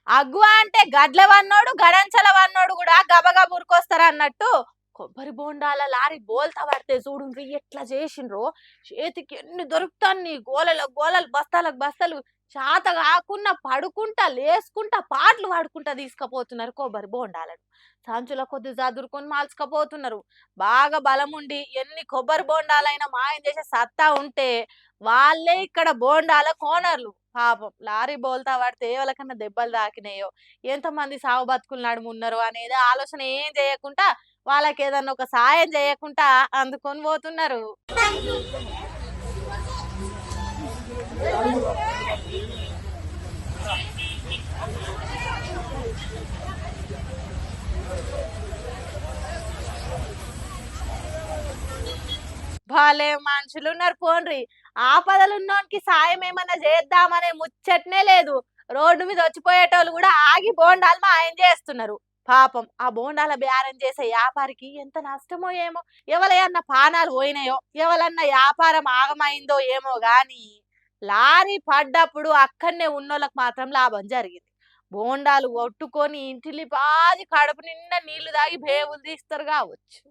అగ్గువ అంటే గడ్ల వన్నోడు గడంచల వన్నోడు కూడా గబగబ ఉరికొస్తారు అన్నట్టు కొబ్బరి బోండాల లారీ బోల్తా పడితే చూడు ఎట్లా చేసిండ్రో. చేతికి ఎన్ని దొరుకుతాన్ని గోలల గోలలు బస్తాలకు బస్తాలు శాత కాకుండా పడుకుంటా లేసుకుంటా పాటలు పాడుకుంటా తీసుకుపోతున్నారు కొబ్బరి బోండాలను. సంచుల కొద్ది చదురుకొని మాల్చుకపోతున్నారు. బాగా బలం ఉండి ఎన్ని కొబ్బరి బోండాలైనా మాయం చేసే సత్తా ఉంటే వాళ్ళే ఇక్కడ బోండాల కోనర్లు. పాపం లారీ బోల్తా పడితే ఎవరికన్నా దెబ్బలు తాకినాయో, ఎంతమంది సావు బతుకులు నడుమున్నారో అనేది ఆలోచన ఏం చేయకుండా వాళ్ళకి ఏదన్నా ఒక సాయం చేయకుండా అందుకొని పోతున్నారు. భలే మనుషులున్నారు పోన్రి. ఆపదలున్నోనికి సాయం ఏమన్నా చేద్దామనే ముచ్చట్నే లేదు. రోడ్డు మీద వచ్చిపోయేటోళ్ళు కూడా ఆగి బోండాలు మాయం చేస్తున్నారు. పాపం ఆ బోండాల బేరం చేసే వ్యాపారికి ఎంత నష్టమో ఏమో, ఎవలయన్నా పానాలు పోయినాయో, ఎవలన్నా వ్యాపారం ఆగమైందో ఏమో గాని లారీ పడ్డప్పుడు అక్కడనే ఉన్నోళ్ళకి మాత్రం లాభం జరిగింది. బోండాలు కొట్టుకొని ఇంటిల్లి పాది కడుపు నిండా నీళ్లు తాగి బేవులు తీస్తారు కావచ్చు.